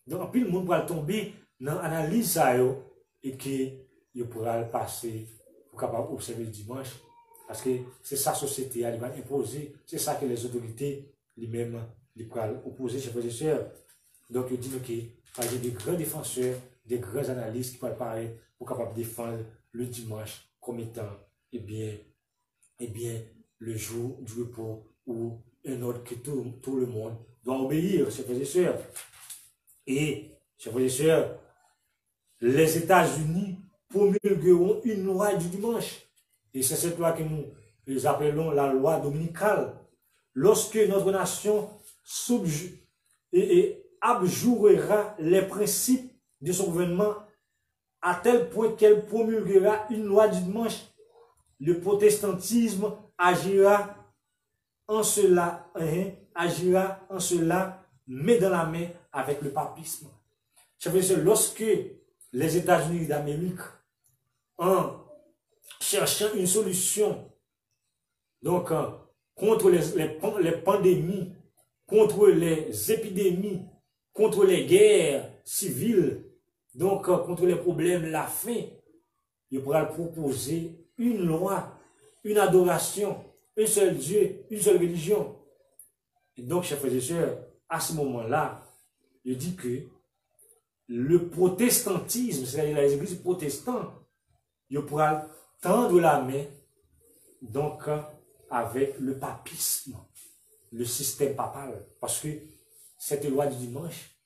Donc, en plus, le monde pourra tomber dans l'analyse ça, et qu'il pourra passer pour capable observer le dimanche. Parce que c'est ça la société, elle va imposer. C'est ça que les autorités, les-mêmes, ils pourront opposer, chers frères et sœurs. Donc, je dis qu'il y a des grands défenseurs, des grands analystes qui peuvent apparaître pour capable défendre le dimanche comme étant, eh bien, le jour du repos où un ordre que tout le monde doit obéir, chers frères et sœurs. Et, chers frères et sœurs, les États-Unis promulgueront une loi du dimanche. Et c'est cette loi que nous appelons la loi dominicale. Lorsque notre nation abjurera les principes de son gouvernement à tel point qu'elle promulguera une loi du dimanche, le protestantisme agira en cela, main dans la main avec le papisme. Chers frères et sœurs, lorsque les États-Unis d'Amérique, en cherchant une solution donc, contre les pandémies, contre les épidémies, contre les guerres civiles, donc contre les problèmes, la faim, il pourra proposer une loi, une adoration, un seul Dieu, une seule religion. Et donc, chers frères et sœurs, à ce moment-là, je dis que le protestantisme, c'est-à-dire les églises protestantes, ils pourront tendre la main, donc, avec le papisme, le système papal. Parce que cette loi du dimanche,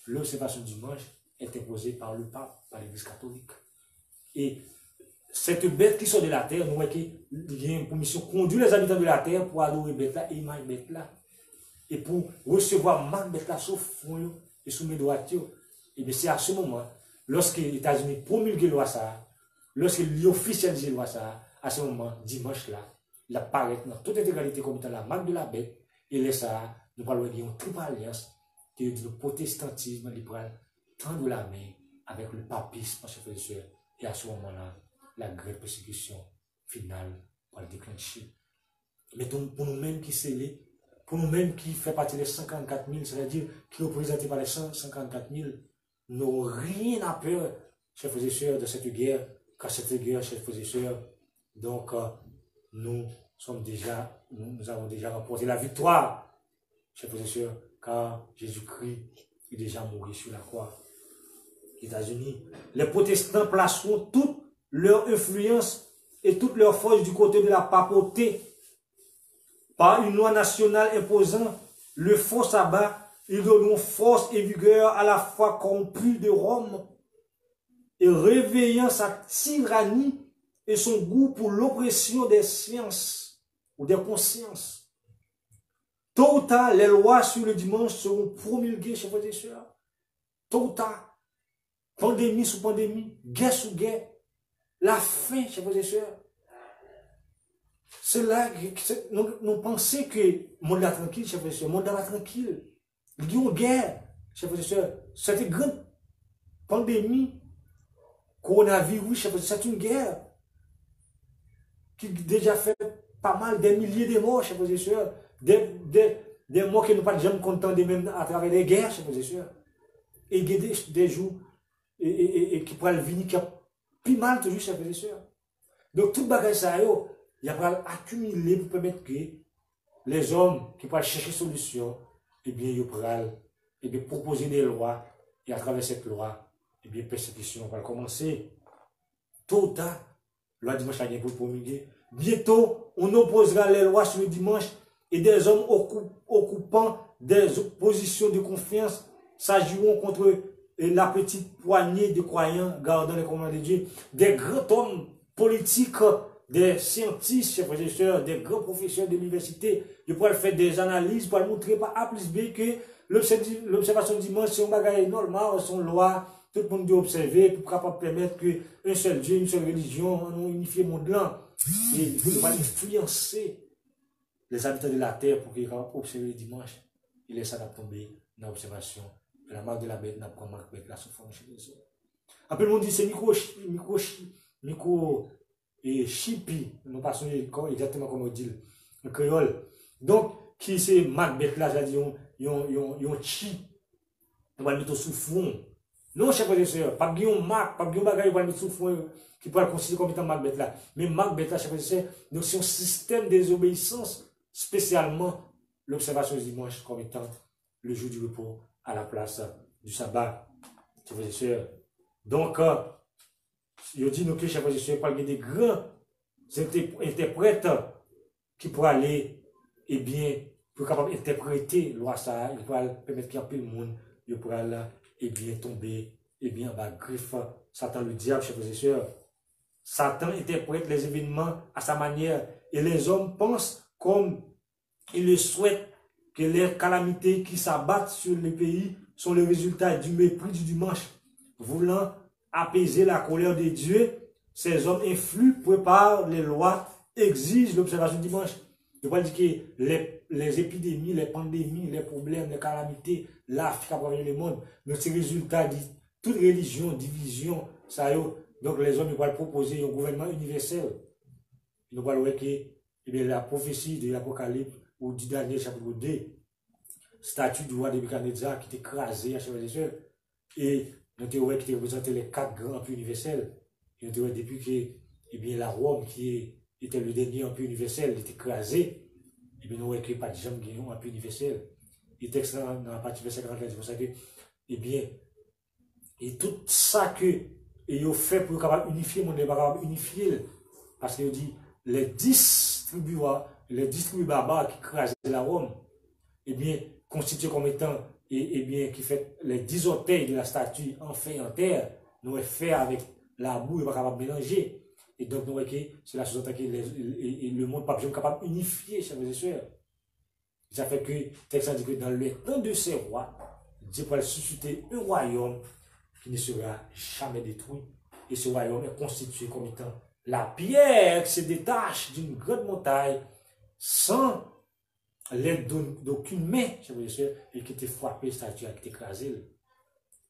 l'observation du dimanche, est imposée par le pape, par l'église catholique. Et cette bête qui sort de la terre, nous voyons qu'il y a une permission de conduire les habitants de la terre pour adorer bête là et image bête là. Et pour recevoir marque bête là sur front et sous mes droitures. Et bien c'est à ce moment, lorsque les États-Unis promulguent la loi ça, lorsqu'ils officialisent la loi ça, à ce moment, dimanche là, il apparaît dans toute intégralité comme étant la marque de la bête, et là ça, nous parlons d'une triple alliance, qui est le protestantisme libéral, tendre la main avec le papisme, chers frères et sœurs, et à ce moment-là, la grande persécution finale va le déclencher. Mais pour nous-mêmes qui scellés, pour nous-mêmes qui fait partie des 54 000, c'est-à-dire qui représentés par les 154 000, nous n'avons rien à peur, chers frères et sœurs, de cette guerre, car cette guerre, chers frères et sœurs, donc nous avons déjà remporté la victoire, chers frères et sœurs, car Jésus-Christ est déjà mort sur la croix. États-Unis, les protestants placeront toute leur influence et toute leur force du côté de la papauté. Par une loi nationale imposant le faux sabbat, ils donneront force et vigueur à la foi corrompue de Rome et réveillant sa tyrannie et son goût pour l'oppression des sciences ou des consciences. Tôt ou tard, les lois sur le dimanche seront promulguées, chers frères et sœurs. Tôt ou tard. Pandémie sous pandémie, guerre sous guerre, la faim, chers frères et sœurs. C'est là que nous pensons que le monde est tranquille, chers frères et sœurs, le monde est tranquille. Il y a une guerre, chers frères et sœurs. Cette grande pandémie, coronavirus, chers frères et sœurs, c'est une guerre qui a déjà fait pas mal, des milliers de morts, chers frères et sœurs. Des morts que nous ne pas jamais contents de même à travers les guerres, chers frères et sœurs. Et il y a des jours et qui pourra venir qui a plus mal toujours, chers frères et sœurs. Donc, tout bagage ça, il y a accumuler pour permettre que les hommes qui pourront chercher solution, eh bien, ils pourront proposer des lois, et à travers cette loi, eh bien, persécution va commencer. Tôt ou tard, la loi dimanche a bien pour promulguer. Bientôt, on opposera les lois sur le dimanche et des hommes occupant des positions de confiance s'agiront contre la petite poignée de croyants gardant les commandements de Dieu, des grands hommes politiques, des scientifiques, chers frères et sœurs, des grands professeurs de l'université, ils pourraient faire des analyses pour montrer par A plus B que l'observation du dimanche, c'est un bagage normal, c'est une loi, tout le monde doit observer pour capable permettre qu'un seul Dieu, une seule religion, on unifie le monde là. Et il faut influencer les habitants de la terre pour qu'ils puissent observer le dimanche. Il laisse ça tomber dans l'observation. La marque de la bête n'a pas marqué la souffrance chez les autres. Après, le monde dit c'est micro et chipi. Nous passons exactement comme on dit le créole. Donc, qui c'est marque bête là, c'est-à-dire, yon chi. On va le mettre sous fond. Non, chers frères et sœurs, pas de marque, pas de bagage, on va le mettre sous fond qui pourrait le considérer comme étant marque bête là. Mais marque bête là, chers frères et sœurs, donc c'est un système de désobéissance, spécialement l'observation du dimanche comme étant le jour du repos à la place du sabbat, chers frères et sœurs. Donc, je dis nous que, chers frères et sœurs, parmi des grands interprètes qui pourraient aller, eh bien, pour capable interpréter loi ça, il pourrait permettre qu'il y ait plus de monde, il pourrait là, eh bien, tomber, eh bien, bah, griffe, Satan le diable, chers frères et sœurs. Satan interprète les événements à sa manière, et les hommes pensent comme ils le souhaitent, que les calamités qui s'abattent sur le pays sont le résultat du mépris du dimanche. Voulant apaiser la colère de Dieu, ces hommes influent, préparent les lois, exigent l'observation du dimanche. Je ne veux pas dire que les épidémies, les pandémies, les problèmes, les calamités, l'Afrique a promené le monde, mais c'est le résultat de toute religion, division, ça y est. Donc les hommes vont proposer un gouvernement universel. Ils vont voir que la prophétie de l'Apocalypse ou du dernier chapitre 2, statue du roi de Nebuchadnezzar qui était écrasé à chaque fois. Et nous avons qui représentait les 4 grands empires universels. Et nous avons depuis que la Rome, qui était le dernier empire universel, était écrasé. Et bien nous avons qu'il n'y a pas de gens qui ont un empire universel. Il est excellent dans la partie verset 44, c'est pour ça que, Et tout ça que ils ont fait pour capable unifier, mon n'est pas capable unifier. Parce qu'il dit, les 10 tribus barbares qui crasaient la Rome, eh bien, constitués comme étant, et bien, qui fait les 10 orteils de la statue en fait en terre, nous avons fait avec la boue, il n'est pas capable de mélanger. Et donc, nous voyons que c'est la chose que le monde pas capable d'unifier, chers frères et sœurs. Ça fait que, texte dit que dans le temps de ces rois, Dieu va susciter un royaume qui ne sera jamais détruit. Et ce royaume est constitué comme étant la pierre qui se détache d'une grande montagne sans l'aide d'aucune main, chers frères et sœurs, et qui était frappé, statue, qui était écrasée.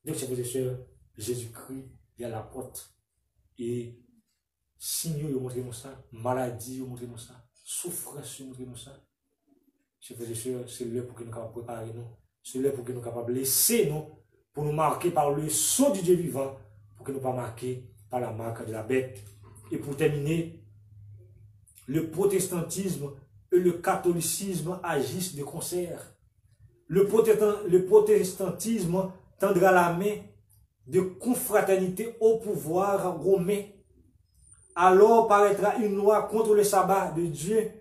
Donc, chers frères et sœurs, Jésus-Christ est à la porte. Et signaux, ils montrent ça, maladie, ils montrent ça, souffrance, ils montrent ça. Chers frères et sœurs, c'est l'heure pour que nous soyons capables de préparer nous. C'est l'heure pour que nous soyons capables de laisser nous, pour nous marquer par le sceau du Dieu vivant, pour que nous ne soyons pas marqués par la marque de la bête. Et pour terminer, le protestantisme et le catholicisme agissent de concert. Le protestantisme tendra la main de confraternité au pouvoir romain. Alors paraîtra une loi contre le sabbat de Dieu,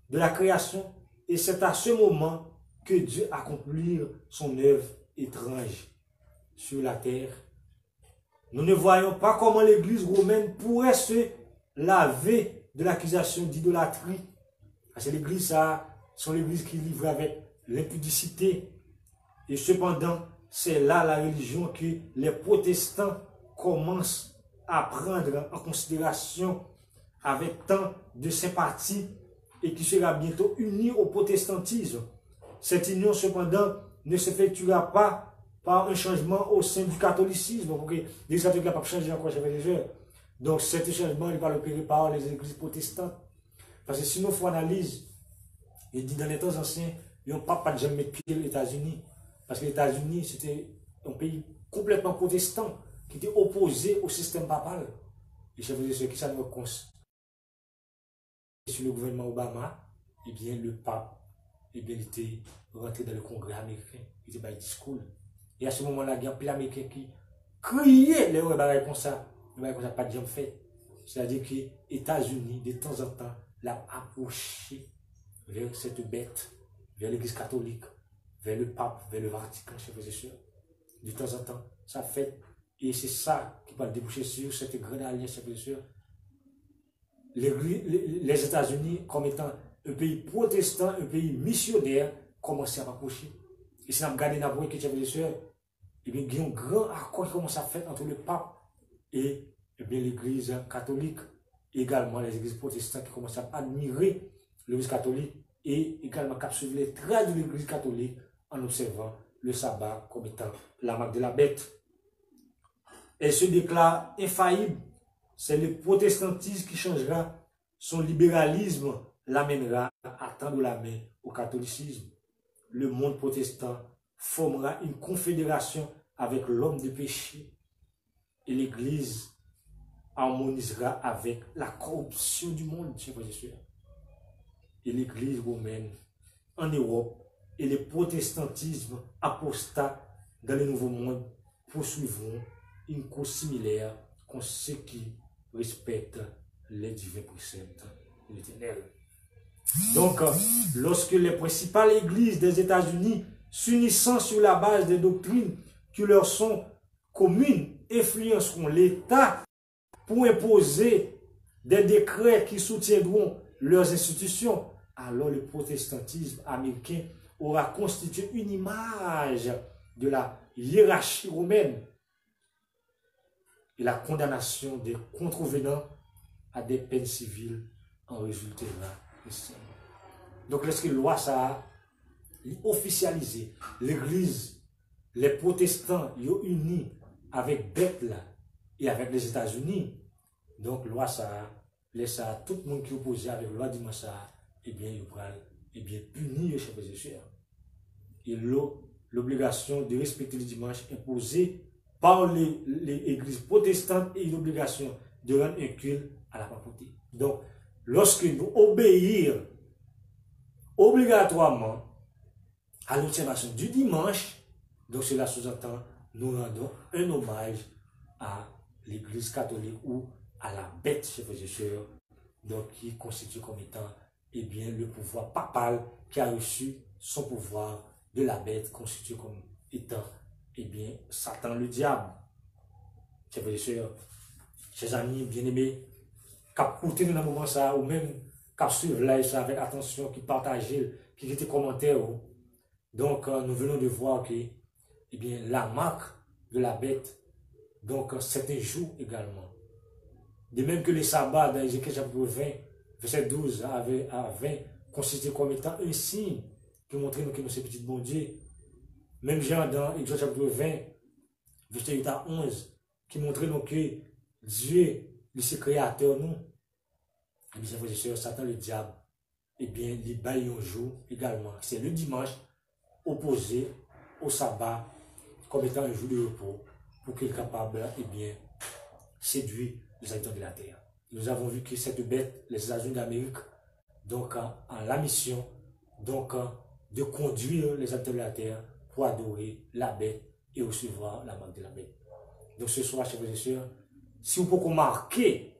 de la création, et c'est à ce moment que Dieu accomplit son œuvre étrange sur la terre. Nous ne voyons pas comment l'Église romaine pourrait se laver de l'accusation d'idolâtrie. Parce que l'Église, c'est l'Église qui livre avec l'impudicité. Et cependant, c'est là la religion que les protestants commencent à prendre en considération avec tant de sympathie et qui sera bientôt unie au protestantisme. Cette union, cependant, ne s'effectuera pas par un changement au sein du catholicisme. Donc, les catholiques n'ont pas changé encore, donc, cet changement, il va l'opérer par les églises protestantes. Parce que si nous faisons analyse, il dit dans les temps anciens, ils n'ont pas de jamais mettre pied aux États-Unis. Parce que les États-Unis, c'était un pays complètement protestant qui était opposé au système papal. Et je vous dis ce qui ça nous constate. Sur le gouvernement Obama, eh bien, le pape, eh bien, il était rentré dans le congrès américain. Il était by discours. Et à ce moment-là, il y a plein d'Américains qui criaient les bagailles comme ça. Les bagailles comme ça, pas de jamais fait. C'est-à-dire que les États-Unis, de temps en temps, l'ont approché vers cette bête, vers l'église catholique, vers le pape, vers le Vatican, chers frères et sœurs. De temps en temps, ça fait. Et c'est ça qui va déboucher sur cette grande alliance, chers frères et sœurs. Les États-Unis, comme étant un pays protestant, un pays missionnaire, commencent à rapprocher. Et si nous regardons dans le chers frères et sœurs, eh bien, il y a un grand accord qui commence à faire entre le pape et l'église catholique. Également, les églises protestantes qui commencent à admirer l'église catholique et également qui suivent les traits de l'église catholique en observant le sabbat comme étant la marque de la bête. Elle se déclare infaillible. C'est le protestantisme qui changera. Son libéralisme l'amènera à tendre la main au catholicisme. Le monde protestant formera une confédération avec l'homme de péché. Et l'Église harmonisera avec la corruption du monde, chers frères et sœurs. Et l'Église romaine en Europe et le protestantisme apostat dans le Nouveau Monde poursuivront une course similaire qu'ont ceux qui respectent les divins préceptes de l'Éternel. Donc, lorsque les principales églises des États-Unis, s'unissant sur la base des doctrines qui leur sont communes, influenceront l'État pour imposer des décrets qui soutiendront leurs institutions, alors le protestantisme américain aura constitué une image de la hiérarchie romaine. Et la condamnation des contrevenants à des peines civiles en résultera. Donc, lorsque la loi ça a officialisé, l'Église, les protestants, ils ont unis avec Bethel et avec les États-Unis. Donc, loi ça laisse à tout le monde qui est opposé avec la loi dimanche ça, eh bien, il va punir, chers frères et sœurs. Et l'obligation de respecter le dimanche imposée par les églises protestantes et l'obligation de rendre un culte à la papauté. Donc, lorsque nous obéissons obligatoirement à l'observation du dimanche, donc cela sous-entend nous rendons un hommage à l'Église catholique ou à la bête, chers frères et sœurs, donc qui constitue comme étant eh bien, le pouvoir papal qui a reçu son pouvoir de la bête, constitué comme étant eh bien, Satan le diable. Chers frères et sœurs, chers amis bien-aimés, cap écouter nous dans le moment ça, ou même cap suivre live ça avec attention, qui partagent, qui étaient commentaires. Donc, nous venons de voir que eh bien, la marque de la bête, donc c'est un jour également. De même que les sabbats dans Ézéchiel chapitre 20, verset 12 à 20, constituent comme étant un signe qui montre que nous sommes petits bon Dieu. Même Jean dans Exode chapitre 20, verset 8 à 11, qui montre que Dieu, le créateur, nous, et bien, frères et sœurs, Satan, le diable, eh bien, il baille un jour également. C'est le dimanche opposé au sabbat comme étant un jour de repos pour qu'il soit capable, eh bien, séduire les habitants de la terre. Nous avons vu que cette bête, les États-Unis d'Amérique, donc, en la mission, donc, de conduire les habitants de la terre pour adorer la bête et recevoir la marque de la bête. Donc, ce soir, chers frères et sœurs, si vous pouvez marquer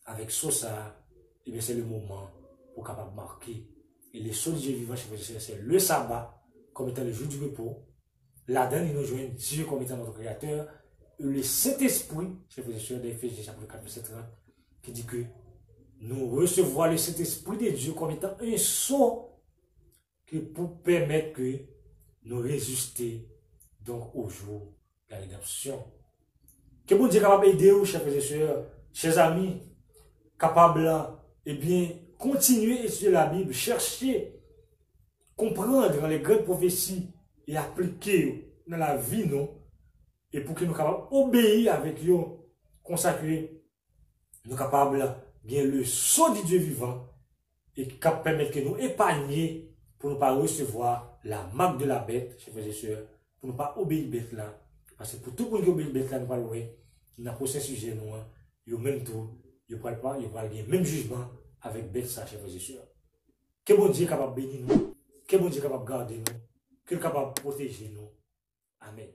avec ça, eh bien, c'est le moment pour capable marquer. Et les seuls dieux vivants, chers frères et sœurs, c'est le sabbat comme étant le jour du repos. Là-dedans, nous joignons Dieu comme étant notre créateur. Et le Saint-Esprit, chers frères et sœurs, d'Éphésiens chapitre 4, verset 30, qui dit que nous recevons le Saint-Esprit de Dieu comme étant un sceau qui pour permettre que nous résister donc au jour de la rédemption. Que bon Dieu est capable d'aider vous, chers frères et sœurs, chers amis, capable, eh bien, continuer à étudier la Bible, chercher, comprendre les grandes prophéties et appliquer dans la vie, non? Et pour que nous capables d'obéir avec eux, consacrer, nous capables bien le sceau du Dieu vivant et qui permettre que nous épargner pour ne pas recevoir la marque de la bête, chers frères et sœurs, pour ne pas obéir bête là. Parce que pour tout le monde qui obéit bête là, nous parlons, dans le prochain sujet, nous, il y a même tout, il n'y a pas le même jugement avec bête ça, chers frères et sœurs. Que bon Dieu est capable de bénir nous, que bon Dieu est capable de garder nous, qu'il est capable de protéger nous. Amen.